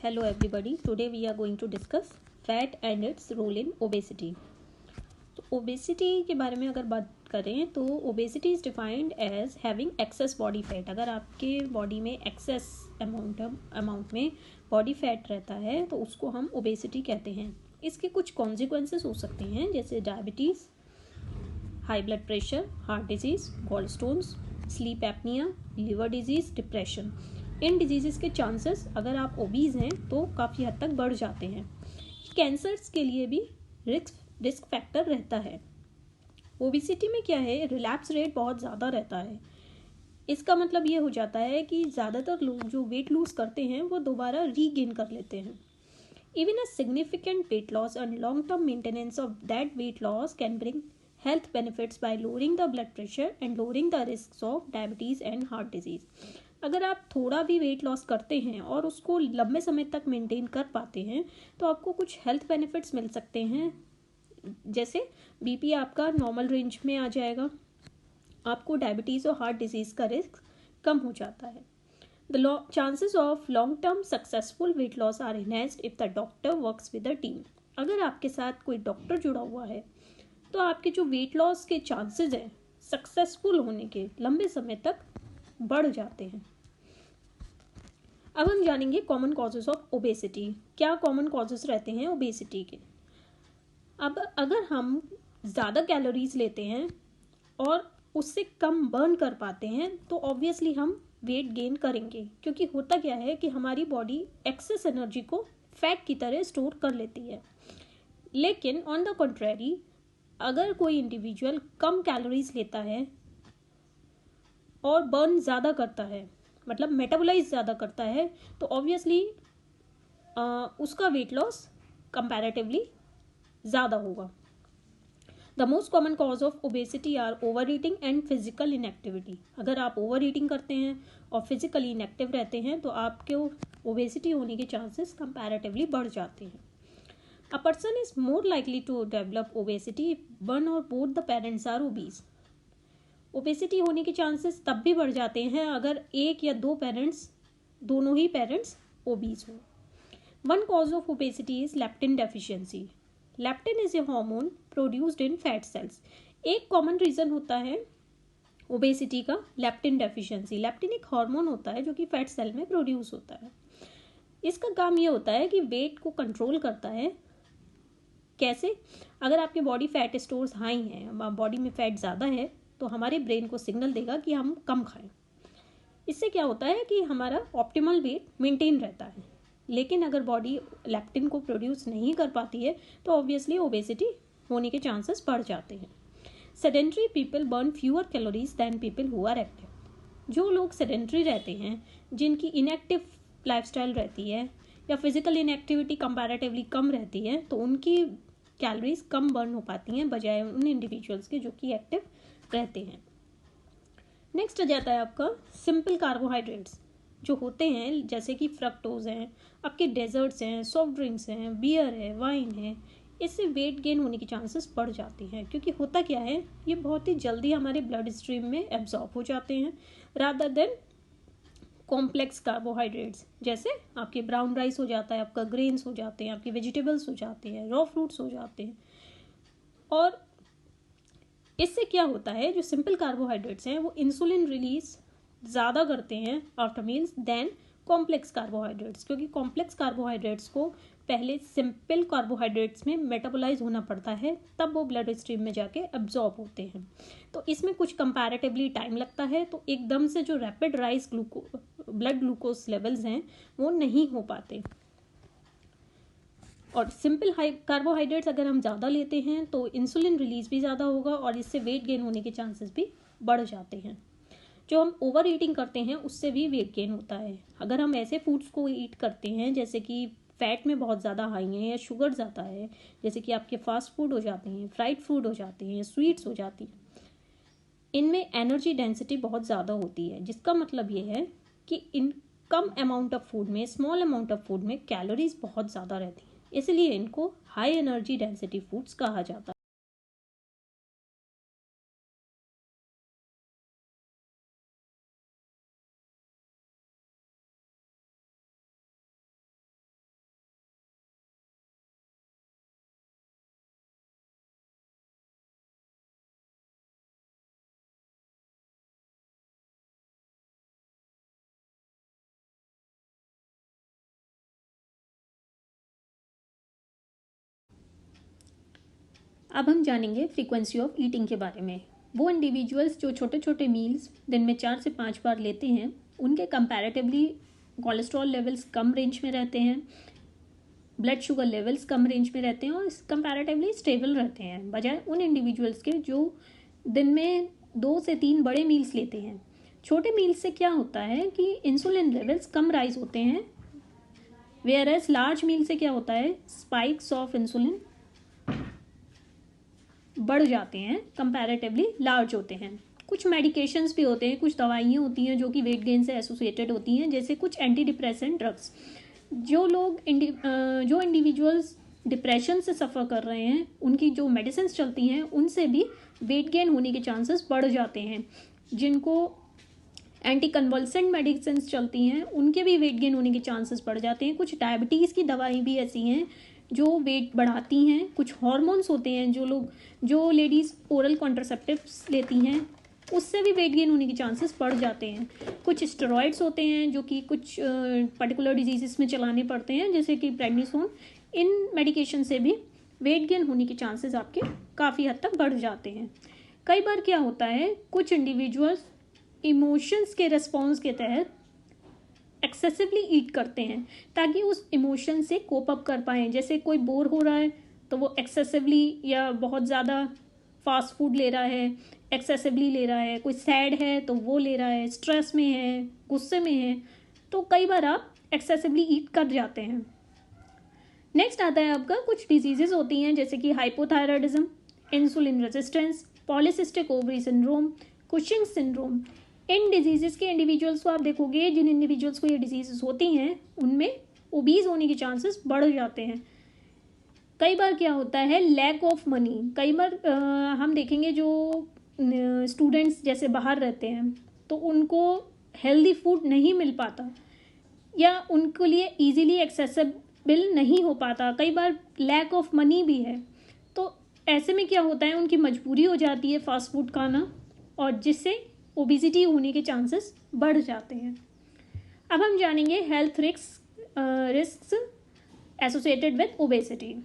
Hello everybody. Today we are going to discuss fat and its role in obesity. तो obesity के बारे में अगर बात करें तो obesity is defined as having excess body fat. अगर आपके बॉडी में एक्सेस अमाउंट में बॉडी फैट रहता है तो उसको हम ओबेसिटी कहते हैं. इसके कुछ कॉन्सिक्वेंसेस हो सकते हैं जैसे diabetes, high blood pressure, heart disease, gall stones, sleep apnoea, liver disease, depression. इन डिजीज़ के चांसेस अगर आप ओबीज हैं तो काफ़ी हद तक बढ़ जाते हैं. कैंसर्स के लिए भी रिस्क फैक्टर रहता है. ओबेसिटी में क्या है, रिलैप्स रेट बहुत ज़्यादा रहता है. इसका मतलब ये हो जाता है कि ज़्यादातर लोग जो वेट लूज़ करते हैं वो दोबारा रीगेन कर लेते हैं. Even a significant weight loss and long term maintenance of that weight loss can bring health benefits by lowering the blood pressure and lowering the risks of diabetes and heart disease. अगर आप थोड़ा भी weight loss करते हैं और उसको लंबे समय तक मेंटेन कर पाते हैं तो आपको कुछ हेल्थ बेनिफिट्स मिल सकते हैं. जैसे बीपी आपका नॉर्मल रेंज में आ जाएगा, आपको डायबिटीज़ और हार्ट डिजीज़ का रिस्क कम हो जाता है. The chances of long-term successful weight loss are enhanced if the doctor works with a team. अगर आपके साथ कोई डॉक्टर जुड़ा हुआ है तो आपके जो वेट लॉस के चांसेस हैं सक्सेसफुल होने के लंबे समय तक बढ़ जाते हैं. अब हम जानेंगे कॉमन कॉजेज ऑफ ओबेसिटी. क्या कॉमन कॉजेज रहते हैं ओबेसिटी के. अब अगर हम ज़्यादा कैलोरीज लेते हैं और उससे कम बर्न कर पाते हैं तो ऑब्वियसली हम वेट गेन करेंगे, क्योंकि होता क्या है कि हमारी बॉडी एक्सेस एनर्जी को फैट की तरह स्टोर कर लेती है. लेकिन ऑन द कंट्रेरी अगर कोई इंडिविजुअल कम कैलोरीज लेता है और बर्न ज़्यादा करता है, मतलब मेटाबोलाइज ज़्यादा करता है, तो ऑब्वियसली उसका वेट लॉस कंपैरेटिवली ज़्यादा होगा. The most common cause of obesity are overeating and physical inactivity. अगर आप ओवर ईटिंग करते हैं और फिजिकली इनएक्टिव रहते हैं तो आपके ओबेसिटी होने के चांसेस कंपैरेटिवली बढ़ जाते हैं. A person is more likely to develop obesity if one or both the parents are obese. Obesity होने के चांसेस तब भी बढ़ जाते हैं अगर एक या दोनों ही पेरेंट्स ओबीज हो. One cause of obesity is leptin deficiency. Leptin is a hormone produced in fat cells. एक कॉमन रीज़न होता है ओबेसिटी का लेप्टिन डेफिशिएंसी. लेप्टिन एक हार्मोन होता है जो कि फैट सेल में प्रोड्यूस होता है. इसका काम ये होता है कि वेट को कंट्रोल करता है. कैसे? अगर आपके बॉडी फैट स्टोर्स हाई हैं, बॉडी में फैट ज़्यादा है, तो हमारे ब्रेन को सिग्नल देगा कि हम कम खाएं. इससे क्या होता है कि हमारा ऑप्टिमल वेट मेंटेन रहता है. लेकिन अगर बॉडी लेप्टिन को प्रोड्यूस नहीं कर पाती है तो ऑब्वियसली ओबेसिटी होने के चांसेस बढ़ जाते हैं. Sedentary people burn fewer calories than people who are active. जो लोग सेडेंट्री रहते हैं, जिनकी इनएक्टिव लाइफस्टाइल रहती है या फिजिकल इनएक्टिविटी कंपैरेटिवली कम रहती है, तो उनकी कैलोरीज कम बर्न हो पाती हैं बजाय उन इंडिविजुअल्स के जो कि एक्टिव रहते हैं. नेक्स्ट आ जाता है आपका सिंपल कार्बोहाइड्रेट्स जो होते हैं, जैसे कि फ्रक्टोज हैं, आपके डेजर्ट्स हैं, सॉफ्ट ड्रिंक्स हैं, बियर है, वाइन है. इससे वेट गेन होने के चांसेस बढ़ जाते हैं, क्योंकि होता क्या है, ये बहुत ही जल्दी हमारे ब्लड स्ट्रीम में एब्जॉर्ब हो जाते हैं रादर देन कॉम्प्लेक्स कार्बोहाइड्रेट्स. जैसे आपके ब्राउन राइस हो जाता है, आपका ग्रेन्स हो जाते हैं, आपके वेजिटेबल्स हो जाते हैं, रॉ फ्रूट्स हो जाते हैं. और इससे क्या होता है, जो सिंपल कार्बोहाइड्रेट्स हैं वो इंसुलिन रिलीज ज़्यादा करते हैं after meals than complex carbohydrates, क्योंकि कॉम्प्लेक्स कार्बोहाइड्रेट्स को पहले सिंपल कार्बोहाइड्रेट्स में मेटाबोलाइज होना पड़ता है, तब वो ब्लड स्ट्रीम में जाके एब्जॉर्ब होते हैं. तो इसमें कुछ कंपैरेटिवली टाइम लगता है, तो एकदम से जो rapid rise blood glucose levels हैं वो नहीं हो पाते. और सिंपल कार्बोहाइड्रेट्स अगर हम ज़्यादा लेते हैं तो इंसुलिन रिलीज भी ज़्यादा होगा और इससे वेट गेन होने के चांसेस भी बढ़ जाते हैं. जो हम ओवर ईटिंग करते हैं उससे भी वेट गेन होता है. अगर हम ऐसे फूड्स को ईट करते हैं जैसे कि फैट में बहुत ज़्यादा हाई है या शुगर ज़्यादा है, जैसे कि आपके फास्ट फूड हो जाते हैं, फ्राइड फूड हो जाते हैं, स्वीट्स हो जाती हैं, इनमें एनर्जी डेंसिटी बहुत ज़्यादा होती है. जिसका मतलब ये है कि इन कम अमाउंट ऑफ फूड में, स्मॉल अमाउंट ऑफ फूड में कैलोरीज बहुत ज़्यादा रहती हैं, इसलिए इनको हाई एनर्जी डेंसिटी फूड्स कहा जाता है. अब हम जानेंगे फ्रीक्वेंसी ऑफ ईटिंग के बारे में। वो इंडिविजुअल्स जो छोटे छोटे मील्स दिन में 4 से 5 बार लेते हैं, उनके कंपैरेटिवली कोलेस्ट्रॉल लेवल्स कम रेंज में रहते हैं, ब्लड शुगर लेवल्स कम रेंज में रहते हैं और कंपैरेटिवली स्टेबल रहते हैं, बजाय उन इंडिविजुअल्स के जो दिन में 2 से 3 बड़े मील्स लेते हैं। छोटे मील्स से क्या होता है कि इंसुलिन लेवल्स कम राइज होते हैं, वेयर एज लार्ज मील से क्या होता है, स्पाइक्स ऑफ इंसुलिन बढ़ जाते हैं, कंपैरेटिवली लार्ज होते हैं। कुछ मेडिकेशंस भी होते हैं, कुछ दवाइयाँ होती हैं जो कि वेट गेन से एसोसिएटेड होती हैं, जैसे कुछ एंटी डिप्रेसेंट ड्रग्स। जो इंडिविजुअल्स डिप्रेशन से सफ़र कर रहे हैं, उनकी जो मेडिसिन चलती हैं उनसे भी वेट गेन होने के चांसेस बढ़ जाते हैं। जिनको एंटी कन्वल्सेंट मेडिसिन चलती हैं उनके भी वेट गेन होने के चांसेस बढ़ जाते हैं। कुछ डायबिटीज़ की दवाई भी ऐसी हैं जो वेट बढ़ाती हैं। कुछ हार्मोन्स होते हैं जो लेडीज़ ओरल कॉन्ट्रासेप्टिव्स लेती हैं, उससे भी वेट गेन होने के चांसेस बढ़ जाते हैं। कुछ स्टेरॉइड्स होते हैं जो कि कुछ पर्टिकुलर डिजीज़ में चलाने पड़ते हैं, जैसे कि प्रेडनिसोन। इन मेडिकेशन से भी वेट गेन होने के चांसेस आपके काफ़ी हद तक बढ़ जाते हैं। कई बार क्या होता है, कुछ इंडिविजुअल्स इमोशंस के रिस्पॉन्स के तहत एक्सेसिवली ईट करते हैं ताकि उस इमोशन से कोप अप कर पाएँ। जैसे कोई बोर हो रहा है तो वो एक्सेसिवली या बहुत ज़्यादा फास्ट फूड ले रहा है, एक्सेसिवली ले रहा है। कोई सैड है तो वो ले रहा है, स्ट्रेस में है, गुस्से में है, तो कई बार आप एक्सेसिवली ईट कर जाते हैं। नेक्स्ट आता है आपका कुछ डिजीजेस होती हैं, जैसे कि hypothyroidism, insulin resistance, polycystic ovary syndrome, Cushing syndrome. इन डिजीज़ के इंडिविजुअल्स को आप देखोगे, जिन इंडिविजुअल्स को ये डिजीज़ होती हैं उनमें ओबीज होने के चांसेस बढ़ जाते हैं। कई बार क्या होता है, लैक ऑफ मनी। कई बार हम देखेंगे जो स्टूडेंट्स जैसे बाहर रहते हैं तो उनको हेल्दी फूड नहीं मिल पाता या उनके लिए इजीली एक्सेसिबल नहीं हो पाता। कई बार लैक ऑफ मनी भी है, तो ऐसे में क्या होता है, उनकी मजबूरी हो जाती है फास्ट फूड खाना, और जिससे ओबेसिटी होने के चांसेस बढ़ जाते हैं। अब हम जानेंगे health risks associated with obesity.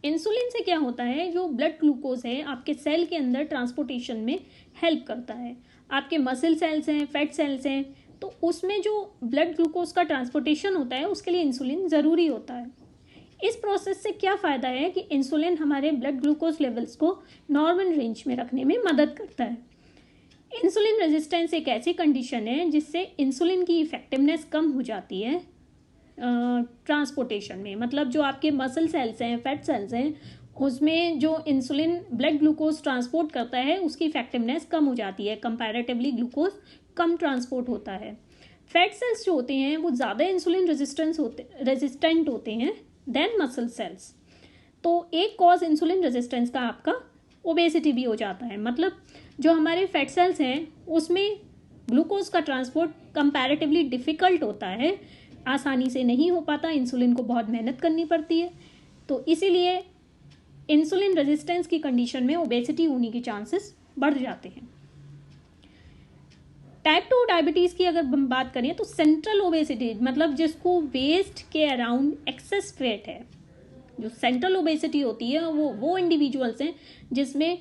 Insulin से क्या होता है, जो ब्लड ग्लूकोज है आपके सेल के अंदर ट्रांसपोर्टेशन में हेल्प करता है। आपके मसल सेल्स हैं, फैट सेल्स हैं, तो उसमें जो ब्लड ग्लूकोज का ट्रांसपोर्टेशन होता है उसके लिए इंसुलिन ज़रूरी होता है। इस प्रोसेस से क्या फ़ायदा है कि इंसुलिन हमारे ब्लड ग्लूकोज लेवल्स को नॉर्मल रेंज में रखने में मदद करता है। इंसुलिन रेजिस्टेंस एक ऐसी कंडीशन है जिससे इंसुलिन की इफेक्टिवनेस कम हो जाती है ट्रांसपोर्टेशन में। मतलब जो आपके मसल सेल्स हैं, फैट सेल्स हैं, उसमें जो इंसुलिन ब्लड ग्लूकोज ट्रांसपोर्ट करता है उसकी इफेक्टिवनेस कम हो जाती है, कंपैरेटिवली ग्लूकोज कम ट्रांसपोर्ट होता है। फैट सेल्स जो होते हैं वो ज़्यादा इंसुलिन रेजिस्टेंट होते हैं देन मसल सेल्स। तो एक कॉज इंसुलिन रेजिस्टेंस का आपका ओबेसिटी भी हो जाता है। मतलब जो हमारे फैट सेल्स हैं उसमें ग्लूकोज का ट्रांसपोर्ट कंपैरेटिवली डिफ़िकल्ट होता है, आसानी से नहीं हो पाता, इंसुलिन को बहुत मेहनत करनी पड़ती है। तो इसीलिए इंसुलिन रेजिस्टेंस की कंडीशन में ओबेसिटी होने के चांसेस बढ़ जाते हैं। टाइप 2 डायबिटीज़ की अगर हम बात करें तो सेंट्रल ओबेसिटी, मतलब जिसको वेस्ट के अराउंड एक्सेस फैट है, जो सेंट्रल ओबेसिटी होती है वो इंडिविजुअल्स हैं जिसमें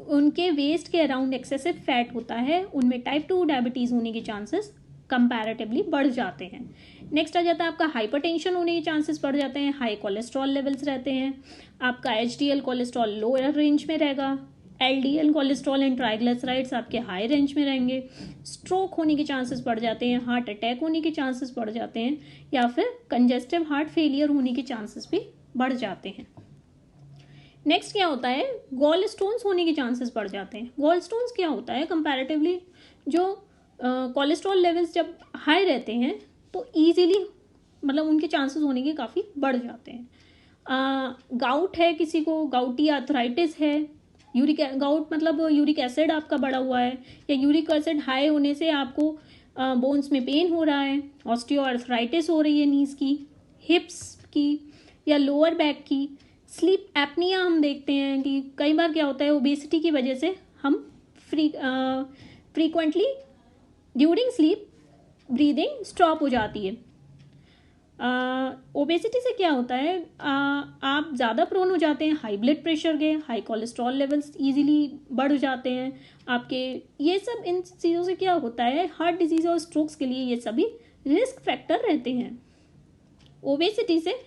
उनके वेस्ट के अराउंड एक्सेसिव फैट होता है, उनमें टाइप 2 डायबिटीज़ होने के चांसेस कंपैरेटिवली बढ़ जाते हैं। नेक्स्ट आ जाता है आपका हाइपरटेंशन होने के चांसेस बढ़ जाते हैं, हाई कोलेस्ट्रॉल लेवल्स रहते हैं, आपका एचडीएल कोलेस्ट्रॉल लोअर रेंज में रहेगा, एलडीएल कोलेस्ट्रॉल एंड ट्राइग्लिसराइड्स आपके हाई रेंज में रहेंगे, स्ट्रोक होने के चांसेस बढ़ जाते हैं, हार्ट अटैक होने के चांसेस बढ़ जाते हैं, या फिर कंजेस्टिव हार्ट फेलियर होने के चांसेस भी बढ़ जाते हैं। नेक्स्ट क्या होता है, गॉल स्टोन्स होने के चांसेस बढ़ जाते हैं। गॉल स्टोन्स क्या होता है, कंपैरेटिवली जो कोलेस्ट्रॉल लेवल्स जब हाई रहते हैं तो ईजीली मतलब उनके चांसेस होने के काफ़ी बढ़ जाते हैं। गाउट है, किसी को गाउटी आर्थराइटिस है, गाउट मतलब यूरिक एसिड आपका बढ़ा हुआ है या यूरिक एसिड हाई होने से आपको बोन्स में पेन हो रहा है, ऑस्टियोआर्थराइटिस हो रही है नीज की, हिप्स की या लोअर बैक की, स्लीप एपनिया हम देखते हैं कि कई बार क्या होता है ओबेसिटी की वजह से हम frequently during sleep breathing stop हो जाती है। ओबेसिटी से क्या होता है, आप ज़्यादा प्रोन हो जाते हैं हाई ब्लड प्रेशर के, हाई कोलेस्ट्रॉल लेवल्स इजीली बढ़ जाते हैं आपके। ये सब इन चीज़ों से क्या होता है, हार्ट डिजीज़ और स्ट्रोक्स के लिए ये सभी रिस्क फैक्टर रहते हैं। ओबेसिटी से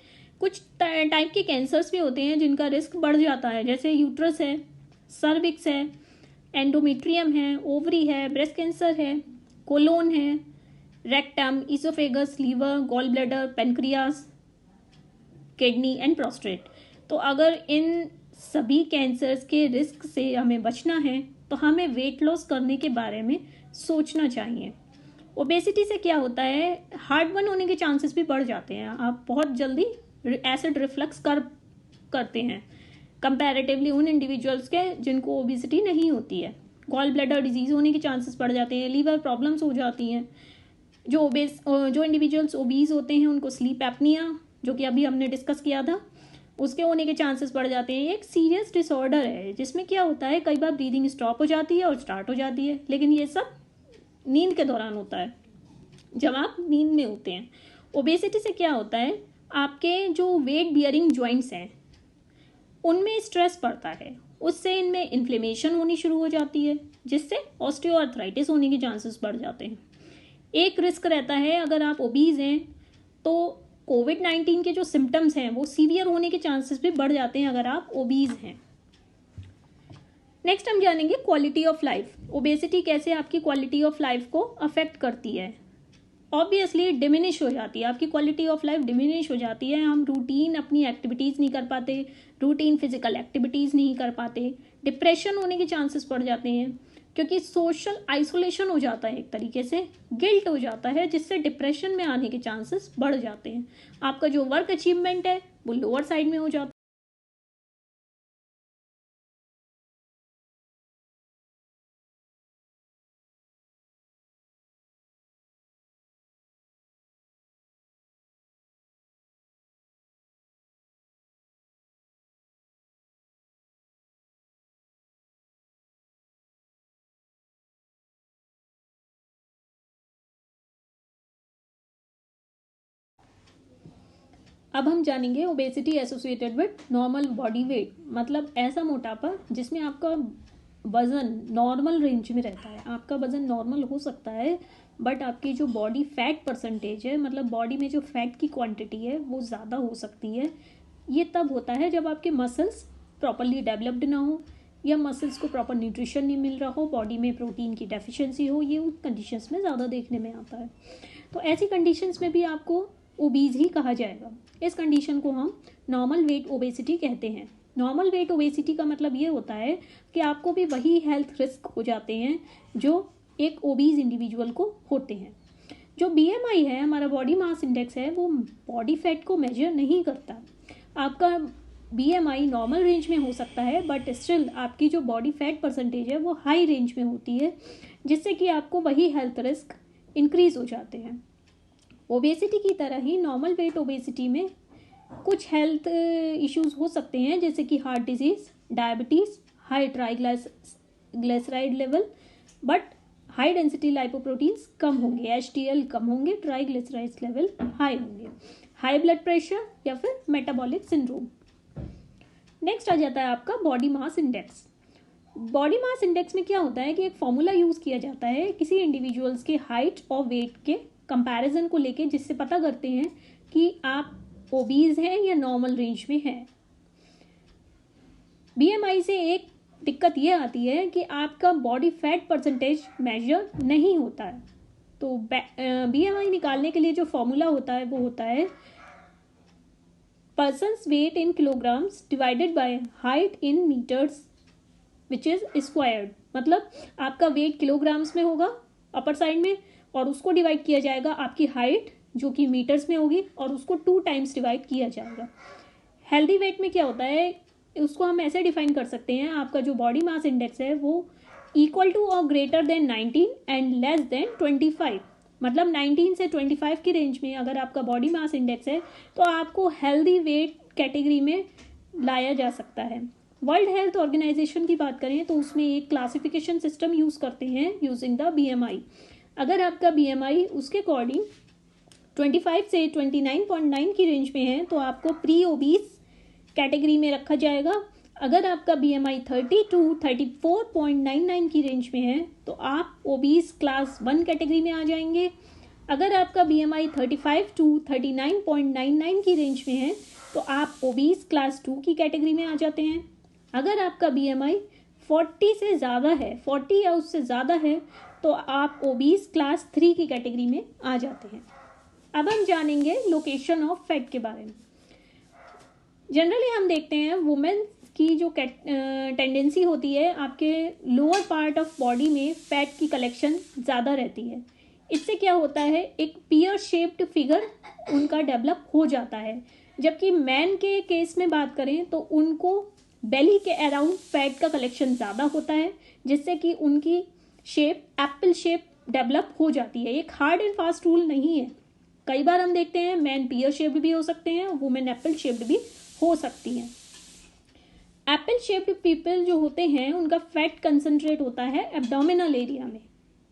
कुछ टाइप के कैंसर्स भी होते हैं जिनका रिस्क बढ़ जाता है, जैसे यूट्रस है, सर्विक्स है, एंडोमेट्रियम है, ओवरी है, ब्रेस्ट कैंसर है, कोलोन है, rectum, oesophagus, liver, gall bladder, pancreas, kidney and prostate. तो अगर इन सभी कैंसर्स के रिस्क से हमें बचना है तो हमें वेट लॉस करने के बारे में सोचना चाहिए। ओबेसिटी से क्या होता है, हार्ट बर्न होने के चांसेस भी बढ़ जाते हैं। आप बहुत जल्दी एसिड रिफ्लक्स करते हैं कंपैरेटिवली उन इंडिविजुअल्स के जिनको ओबेसिटी नहीं होती है। गॉल ब्लैडर डिजीज होने के चांसेस बढ़ जाते हैं, लीवर प्रॉब्लम्स हो जाती हैं। जो इंडिविजुअल्स ओबीज होते हैं उनको स्लीप एपनिया, जो कि अभी हमने डिस्कस किया था, उसके होने के चांसेस बढ़ जाते हैं। एक सीरियस डिसऑर्डर है जिसमें क्या होता है, कई बार ब्रीदिंग स्टॉप हो जाती है और स्टार्ट हो जाती है, लेकिन ये सब नींद के दौरान होता है, जब आप नींद में होते हैं। ओबेसिटी से क्या होता है, आपके जो वेट बियरिंग जॉइंट्स हैं उनमें स्ट्रेस पड़ता है, उससे इनमें इन्फ्लेमेशन होनी शुरू हो जाती है, जिससे ऑस्टियोआर्थराइटिस होने के चांसेस बढ़ जाते हैं। एक रिस्क रहता है, अगर आप ओबीज हैं तो कोविड-19 के जो सिम्टम्स हैं वो सीवियर होने के चांसेस भी बढ़ जाते हैं अगर आप ओबीज हैं। नेक्स्ट हम जानेंगे क्वालिटी ऑफ लाइफ। ओबेसिटी कैसे आपकी क्वालिटी ऑफ लाइफ को अफेक्ट करती है। ऑब्वियसली डिमिनिश हो जाती है, आपकी क्वालिटी ऑफ लाइफ डिमिनिश हो जाती है। हम रूटीन अपनी एक्टिविटीज़ नहीं कर पाते, रूटीन फिजिकल एक्टिविटीज़ नहीं कर पाते, डिप्रेशन होने के चांसेस बढ़ जाते हैं, क्योंकि सोशल आइसोलेशन हो जाता है, एक तरीके से गिल्ट हो जाता है, जिससे डिप्रेशन में आने के चांसेस बढ़ जाते हैं। आपका जो वर्क अचीवमेंट है वो लोअर साइड में हो जाता है। अब हम जानेंगे obesity associated with normal body weight, मतलब ऐसा मोटापा जिसमें आपका वज़न नॉर्मल रेंज में रहता है। आपका वज़न नॉर्मल हो सकता है बट आपकी जो बॉडी फैट परसेंटेज है, मतलब बॉडी में जो फैट की क्वांटिटी है वो ज़्यादा हो सकती है। ये तब होता है जब आपके मसल्स प्रॉपरली डेवलप्ड ना हो, या मसल्स को प्रॉपर न्यूट्रिशन नहीं मिल रहा हो, बॉडी में प्रोटीन की डेफिशिएंसी हो। ये उन कंडीशंस में ज़्यादा देखने में आता है। तो ऐसी कंडीशंस में भी आपको ओबीज ही कहा जाएगा। इस कंडीशन को हम नॉर्मल वेट ओबेसिटी कहते हैं। नॉर्मल वेट ओबेसिटी का मतलब ये होता है कि आपको भी वही हेल्थ रिस्क हो जाते हैं जो एक ओबीज इंडिविजुअल को होते हैं। जो बीएमआई है, हमारा बॉडी मास इंडेक्स है, वो बॉडी फैट को मेजर नहीं करता। आपका बीएमआई नॉर्मल रेंज में हो सकता है बट स्टिल आपकी जो बॉडी फैट परसेंटेज है वो हाई रेंज में होती है, जिससे कि आपको वही हेल्थ रिस्क इंक्रीज हो जाते हैं। ओबेसिटी की तरह ही नॉर्मल वेट ओबेसिटी में कुछ हेल्थ इश्यूज हो सकते हैं, जैसे कि heart disease, diabetes, high triglyceride level, but high density lipoproteins कम होंगे, एचडीएल कम होंगे, ट्राइग्लिसराइड्स लेवल हाई होंगे, हाई ब्लड प्रेशर या फिर मेटाबॉलिक सिंड्रोम। नेक्स्ट आ जाता है आपका body mass index. Body mass index में क्या होता है कि एक फॉर्मूला यूज़ किया जाता है किसी इंडिविजुअल्स के हाइट और वेट के कंपैरिजन को लेके, जिससे पता करते हैं कि आप ओबीज हैं या नॉर्मल रेंज में हैं। बीएमआई से एक दिक्कत ये आती है कि आपका बॉडी फैट परसेंटेज मेजर नहीं होता है। तो बीएमआई निकालने के लिए जो फॉर्मूला होता है वो होता है person's weight in kilograms divided by height in metres which is squared. मतलब आपका वेट किलोग्राम्स में होगा अपर साइड में, और उसको डिवाइड किया जाएगा आपकी हाइट जो कि मीटर्स में होगी, और उसको 2 टाइम्स डिवाइड किया जाएगा। हेल्दी वेट में क्या होता है, उसको हम ऐसे डिफाइन कर सकते हैं, आपका जो बॉडी मास इंडेक्स है वो इक्वल टू और greater than 19 and less than 25। मतलब 19 से 25 की रेंज में अगर आपका बॉडी मास इंडेक्स है तो आपको हेल्दी वेट कैटेगरी में लाया जा सकता है। वर्ल्ड हेल्थ ऑर्गेनाइजेशन की बात करें तो उसमें एक क्लासिफिकेशन सिस्टम यूज़ करते हैं यूजिंग द बीएमआई। अगर आपका बीएमआई उसके अकॉर्डिंग 25 से 29.9 की रेंज में है तो आपको प्री ओबीस कैटेगरी में रखा जाएगा। अगर आपका BMI 30 to 34.99 की रेंज में है तो आप ओबीस क्लास 1 कैटेगरी में आ जाएंगे। अगर आपका BMI 35 to 39.99 की रेंज में है तो आप ओबीस क्लास 2 की कैटेगरी में आ जाते हैं। अगर आपका BMI 40 से ज़्यादा है, 40 या उससे ज़्यादा है, तो आप ओबीस क्लास 3 की कैटेगरी में आ जाते हैं। अब हम जानेंगे लोकेशन ऑफ फैट के बारे में। जनरली हम देखते हैं वुमेन की जो टेंडेंसी होती है, आपके लोअर पार्ट ऑफ बॉडी में फैट की कलेक्शन ज़्यादा रहती है। इससे क्या होता है, एक पियर शेप्ड फिगर उनका डेवलप हो जाता है। जबकि मैन के केस में बात करें तो उनको बेली के अराउंड फैट का कलेक्शन ज़्यादा होता है, जिससे कि उनकी शेप एप्पल शेप डेवलप हो जाती है। एक हार्ड एंड फास्ट रूल नहीं है। कई बार हम देखते हैं मैन पियर शेप्ड भी हो सकते हैं, वुमेन एप्पल शेप्ड भी हो सकती हैं। एप्पल शेप्ड पीपल जो होते हैं उनका फैट कंसंट्रेट होता है एब्डोमिनल एरिया में,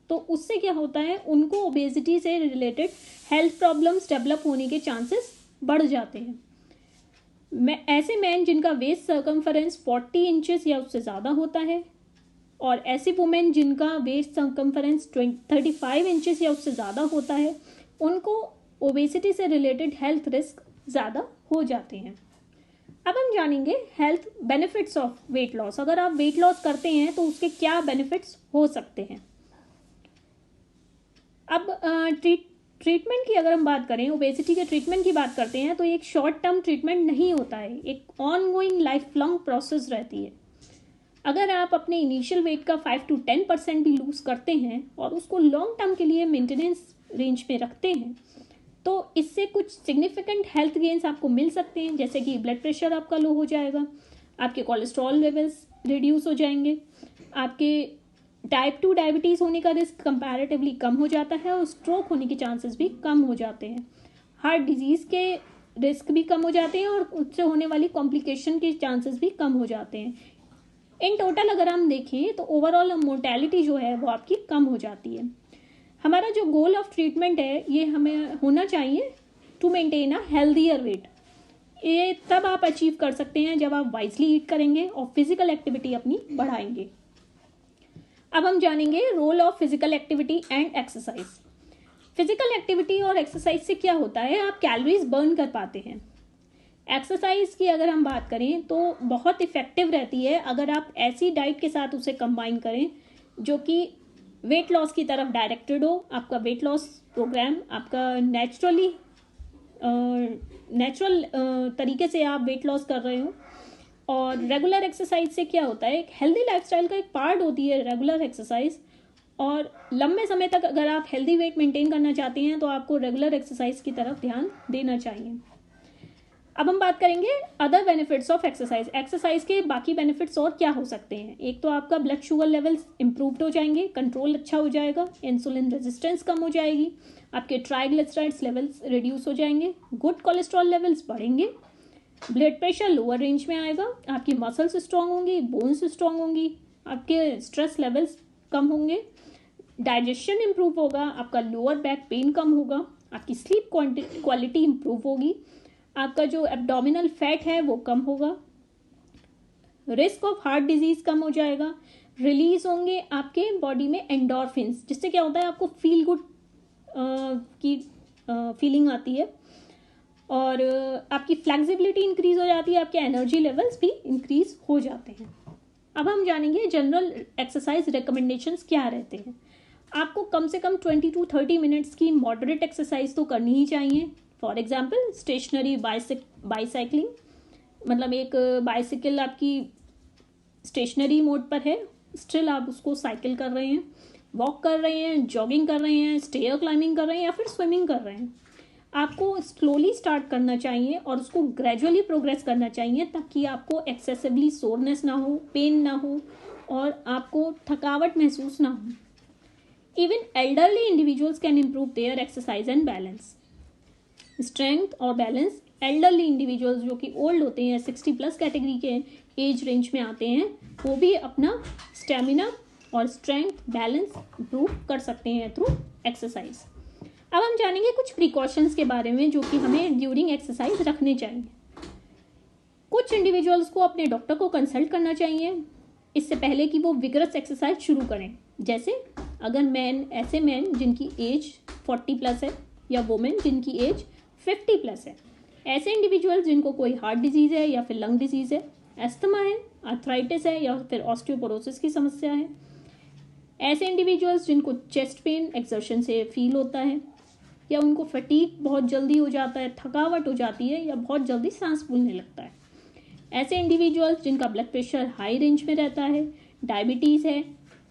तो उससे क्या होता है, उनको ओबेसिटी से रिलेटेड हेल्थ प्रॉब्लम्स डेवलप होने के चांसेस बढ़ जाते हैं। ऐसे मैन जिनका वेस्ट सर्कमफरेंस 40 इंचेस या उससे ज़्यादा होता है, और ऐसी वुमेन जिनका वेस्ट सर्कमफरेंस 35 इंचेस या उससे ज़्यादा होता है, उनको ओबेसिटी से रिलेटेड हेल्थ रिस्क ज़्यादा हो जाते हैं। अब हम जानेंगे health benefits of weight loss. अगर आप वेट लॉस करते हैं तो उसके क्या बेनिफिट्स हो सकते हैं। अब ट्रीटमेंट की अगर हम बात करें, ओबेसिटी के ट्रीटमेंट की बात करते हैं, तो एक शॉर्ट टर्म ट्रीटमेंट नहीं होता है, एक ऑनगोइंग लाइफ लॉन्ग प्रोसेस रहती है। अगर आप अपने इनिशियल वेट का 5 to 10% भी लूज करते हैं और उसको लॉन्ग टर्म के लिए मेंटेनेंस रेंज में रखते हैं, तो इससे कुछ सिग्निफिकेंट हेल्थ गेन्स आपको मिल सकते हैं, जैसे कि ब्लड प्रेशर आपका लो हो जाएगा, आपके कोलेस्ट्रॉल लेवल्स रिड्यूस हो जाएंगे, आपके टाइप 2 डायबिटीज़ होने का रिस्क कंपैरेटिवली कम हो जाता है और स्ट्रोक होने के चांसेस भी कम हो जाते हैं। हार्ट डिजीज़ के रिस्क भी कम हो जाते हैं और उससे होने वाली कॉम्प्लिकेशन के चांसेस भी कम हो जाते हैं। इन टोटल अगर हम देखें तो ओवरऑल मोर्टेलिटी जो है वो आपकी कम हो जाती है। हमारा जो गोल ऑफ ट्रीटमेंट है ये हमें होना चाहिए to maintain a healthier weight. ये तब आप अचीव कर सकते हैं जब आप वाइजली ईट करेंगे और फिजिकल एक्टिविटी अपनी बढ़ाएंगे। अब हम जानेंगे role of physical activity and exercise. Physical activity और एक्सरसाइज से क्या होता है, आप कैलोरीज बर्न कर पाते हैं। एक्सरसाइज की अगर हम बात करें तो बहुत इफेक्टिव रहती है अगर आप ऐसी डाइट के साथ उसे कंबाइन करें जो कि वेट लॉस की तरफ डायरेक्टेड हो। आपका वेट लॉस प्रोग्राम आपका नेचुरल तरीके से आप वेट लॉस कर रहे हो। और रेगुलर एक्सरसाइज से क्या होता है, एक हेल्दी लाइफस्टाइल का एक पार्ट होती है रेगुलर एक्सरसाइज, और लंबे समय तक अगर आप हेल्दी वेट मेंटेन करना चाहते हैं तो आपको रेगुलर एक्सरसाइज की तरफ ध्यान देना चाहिए। अब हम बात करेंगे other benefits of exercise. Exercise के बाकी बेनिफिट्स और क्या हो सकते हैं। एक तो आपका ब्लड शुगर लेवल्स इंप्रूव्ड हो जाएंगे, कंट्रोल अच्छा हो जाएगा, इंसुलिन रेजिस्टेंस कम हो जाएगी, आपके ट्राइग्लिसराइड्स लेवल्स रिड्यूस हो जाएंगे, गुड कोलेस्ट्रॉल लेवल्स बढ़ेंगे, ब्लड प्रेशर लोअर रेंज में आएगा, आपकी मसल्स स्ट्रांग होंगी, बोन्स स्ट्रांग होंगी, आपके स्ट्रेस लेवल्स कम होंगे, डाइजेशन इंप्रूव होगा, आपका लोअर बैक पेन कम होगा, आपकी स्लीप क्वालिटी इंप्रूव होगी, आपका जो एब्डोमिनल फैट है वो कम होगा, रिस्क ऑफ हार्ट डिजीज कम हो जाएगा, रिलीज होंगे आपके बॉडी में एंडोर्फिन्स, जिससे क्या होता है आपको फील गुड की फीलिंग आती है, और आपकी फ्लेक्सिबिलिटी इंक्रीज हो जाती है, आपके एनर्जी लेवल्स भी इंक्रीज हो जाते हैं। अब हम जानेंगे जनरल एक्सरसाइज रिकमेंडेशंस क्या रहते हैं। आपको कम से कम 20 to 30 मिनट्स की मॉडरेट एक्सरसाइज तो करनी ही चाहिए। फॉर एग्जाम्पल स्टेशनरी बाईसाइकिलिंग, मतलब एक बाइसिकल आपकी स्टेशनरी मोड पर है, स्टिल आप उसको साइकिल कर रहे हैं, वॉक कर रहे हैं, जॉगिंग कर रहे हैं, स्टेयर क्लाइंबिंग कर रहे हैं या फिर स्विमिंग कर रहे हैं। आपको स्लोली स्टार्ट करना चाहिए और उसको ग्रेजुअली प्रोग्रेस करना चाहिए ताकि आपको एक्सेसिवली सोरनेस ना हो, पेन ना हो और आपको थकावट महसूस ना हो। Even elderly individuals can improve their exercise and balance. Strength और बैलेंस, एल्डरली इंडिविजुअल्स जो कि ओल्ड होते हैं, 60+ कैटेगरी के एज रेंज में आते हैं, वो भी अपना स्टेमिना और स्ट्रेंथ बैलेंस इम्प्रूव कर सकते हैं थ्रू एक्सरसाइज। अब हम जानेंगे कुछ प्रिकॉशंस के बारे में जो कि हमें ड्यूरिंग एक्सरसाइज रखने चाहिए। कुछ इंडिविजुअल्स को अपने डॉक्टर को कंसल्ट करना चाहिए इससे पहले कि वो विगरस एक्सरसाइज शुरू करें। जैसे अगर ऐसे मैन जिनकी एज 40 प्लस है या वुमेन जिनकी एज 50 प्लस है, ऐसे इंडिविजुअल्स जिनको कोई हार्ट डिजीज़ है या फिर लंग डिजीज़ है, एस्थमा है, आर्थराइटिस है या फिर ऑस्टियोपोरोसिस की समस्या है, ऐसे इंडिविजुअल्स जिनको चेस्ट पेन एक्सर्शन से फील होता है या उनको फटीग बहुत जल्दी हो जाता है, थकावट हो जाती है या बहुत जल्दी सांस फूलने लगता है, ऐसे इंडिविजुअल्स जिनका ब्लड प्रेशर हाई रेंज में रहता है, डायबिटीज़ है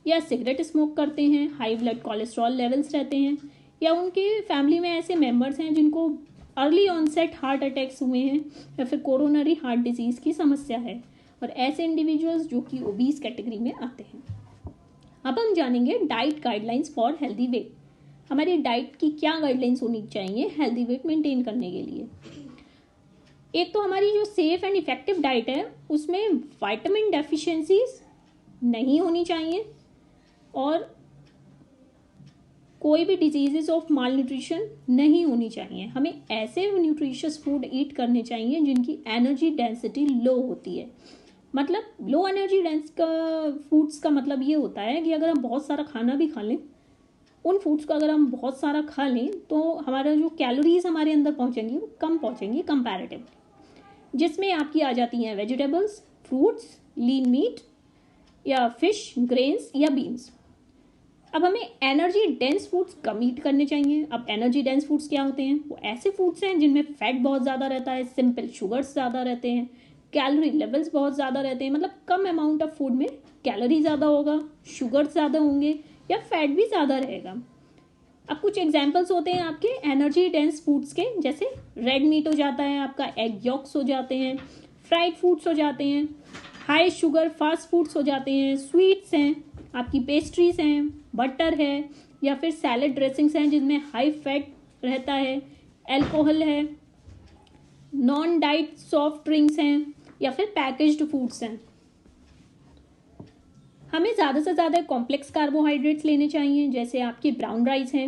या सिगरेट स्मोक करते हैं, हाई ब्लड कोलेस्ट्रॉल लेवल्स रहते हैं, या उनके फैमिली में ऐसे मेंबर्स हैं जिनको अर्ली ऑनसेट हार्ट अटैक्स हुए हैं या फिर कोरोनरी हार्ट डिजीज़ की समस्या है, और ऐसे इंडिविजुअल्स जो कि ओबीस कैटेगरी में आते हैं। अब हम जानेंगे diet guidelines for healthy weight. हमारी डाइट की क्या गाइडलाइंस होनी चाहिए हेल्दी वेट मेंटेन करने के लिए। एक तो हमारी जो सेफ एंड इफेक्टिव डाइट है उसमें विटामिन डेफिशिएंसीज नहीं होनी चाहिए और कोई भी डिजीजेस ऑफ माल न्यूट्रिशन नहीं होनी चाहिए। हमें ऐसे न्यूट्रिशियस फूड ईट करने चाहिए जिनकी एनर्जी डेंसिटी लो होती है। मतलब लो एनर्जी डेंस का फूड्स का मतलब ये होता है कि अगर हम बहुत सारा खाना भी खा लें, उन फूड्स को अगर हम बहुत सारा खा लें तो हमारा जो कैलोरीज हमारे अंदर पहुंचेंगी वो कम पहुंचेंगी कंपैरेटिवली, जिसमें आपकी आ जाती हैं वेजिटेबल्स, फ्रूट्स, लीन मीट या फिश, ग्रेन्स या बीन्स। अब हमें एनर्जी डेंस फूड्स कम ईट करने चाहिए। अब एनर्जी डेंस फूड्स क्या होते हैं? वो ऐसे फूड्स हैं जिनमें फैट बहुत ज़्यादा रहता है, सिंपल शुगर्स ज़्यादा रहते हैं, कैलोरी लेवल्स बहुत ज़्यादा रहते हैं। मतलब कम अमाउंट ऑफ फूड में कैलोरी ज़्यादा होगा, शुगर ज़्यादा होंगे या फैट भी ज़्यादा रहेगा। अब कुछ एग्जाम्पल्स होते हैं आपके एनर्जी डेंस फूड्स के, जैसे रेड मीट हो जाता है आपका, एग यॉक्स हो जाते हैं, फ्राइड फूड्स हो जाते हैं, हाई शुगर फास्ट फूड्स हो जाते हैं, स्वीट्स हैं, आपकी पेस्ट्रीज हैं, बटर है या फिर सैलड ड्रेसिंग्स हैं जिनमें हाई फैट रहता है, अल्कोहल है, नॉन डाइट सॉफ्ट ड्रिंक्स हैं या फिर पैकेज्ड फूड्स हैं। हमें ज़्यादा से ज़्यादा कॉम्प्लेक्स कार्बोहाइड्रेट्स लेने चाहिए, जैसे आपकी ब्राउन राइस है,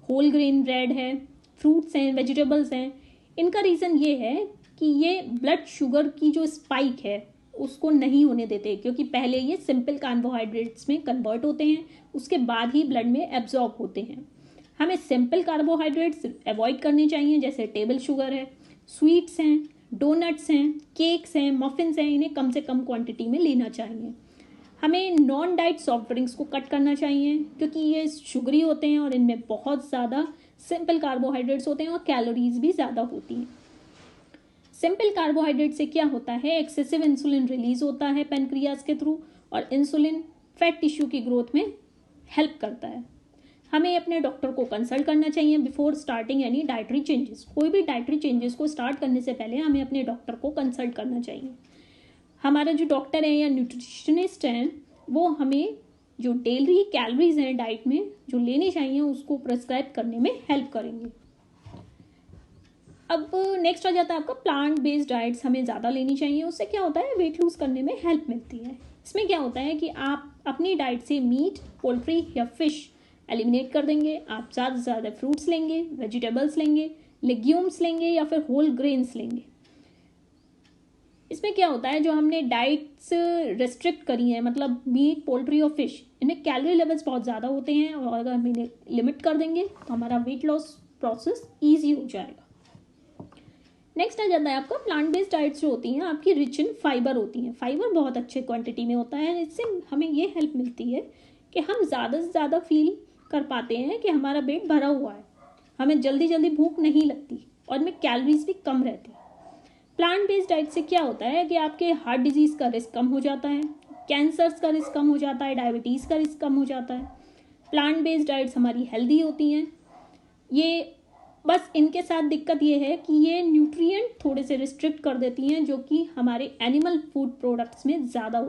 होल ग्रेन ब्रेड है, फ्रूट्स हैं, वेजिटेबल्स हैं। इनका रीज़न ये है कि ये ब्लड शुगर की जो स्पाइक है उसको नहीं होने देते, क्योंकि पहले ये सिंपल कार्बोहाइड्रेट्स में कन्वर्ट होते हैं, उसके बाद ही ब्लड में एब्जॉर्ब होते हैं। हमें सिंपल कार्बोहाइड्रेट्स अवॉइड करने चाहिए, जैसे टेबल शुगर है, स्वीट्स हैं, डोनट्स हैं, केक्स हैं, मफिन्स हैं, इन्हें कम से कम क्वांटिटी में लेना चाहिए। हमें नॉन डाइट सॉफ्ट ड्रिंक्स को कट करना चाहिए क्योंकि ये शुगरी होते हैं और इनमें बहुत ज़्यादा सिंपल कार्बोहाइड्रेट्स होते हैं और कैलोरीज भी ज़्यादा होती हैं। सिंपल कार्बोहाइड्रेट से क्या होता है, एक्सेसिव इंसुलिन रिलीज होता है पेनक्रियाज के थ्रू और इंसुलिन फैट टिश्यू की ग्रोथ में हेल्प करता है। हमें अपने डॉक्टर को कंसल्ट करना चाहिए before starting any dietary changes. कोई भी डाइटरी चेंजेस को स्टार्ट करने से पहले हमें अपने डॉक्टर को कंसल्ट करना चाहिए। हमारा जो डॉक्टर है या न्यूट्रिशनिस्ट हैं वो हमें जो डेली कैलोरीज हैं डाइट में जो लेनी चाहिए उसको प्रिस्क्राइब करने में हेल्प करेंगे। अब नेक्स्ट आ जाता है आपका प्लांट बेस्ड डाइट्स हमें ज़्यादा लेनी चाहिए। उससे क्या होता है, वेट लूज करने में हेल्प मिलती है। इसमें क्या होता है कि आप अपनी डाइट से मीट, पोल्ट्री या फिश एलिमिनेट कर देंगे। आप ज़्यादा से ज़्यादा फ्रूट्स लेंगे, वेजिटेबल्स लेंगे, लेग्यूम्स लेंगे या फिर होल ग्रेन्स लेंगे। इसमें क्या होता है, जो हमने डाइट्स रेस्ट्रिक्ट करी हैं, मतलब मीट, पोल्ट्री और फिश, इनमें कैलोरी लेवल्स बहुत ज़्यादा होते हैं और अगर हम इन्हें लिमिट कर देंगे तो हमारा वेट लॉस प्रोसेस ईजी हो जाएगा। नेक्स्ट आ जाता है आपका प्लांट बेस्ड डाइट्स जो होती हैं आपकी रिच इन फाइबर होती हैं। फाइबर बहुत अच्छे क्वांटिटी में होता है, इससे हमें ये हेल्प मिलती है कि हम ज़्यादा से ज़्यादा फील कर पाते हैं कि हमारा पेट भरा हुआ है, हमें जल्दी जल्दी भूख नहीं लगती और इनमें कैलोरीज भी कम रहती है। प्लांट बेस्ड डाइट से क्या होता है कि आपके हार्ट डिजीज़ का रिस्क कम हो जाता है, कैंसर्स का रिस्क कम हो जाता है, डायबिटीज़ का रिस्क कम हो जाता है। प्लांट बेस्ड डाइट्स हमारी हेल्दी होती हैं। ये बस इनके साथ दिक्कत ये है कि ये न्यूट्रिएंट थोड़े से रिस्ट्रिक्ट कर देती हैं जो कि हमारे एनिमल फूड प्रोडक्ट्स में ज़्यादा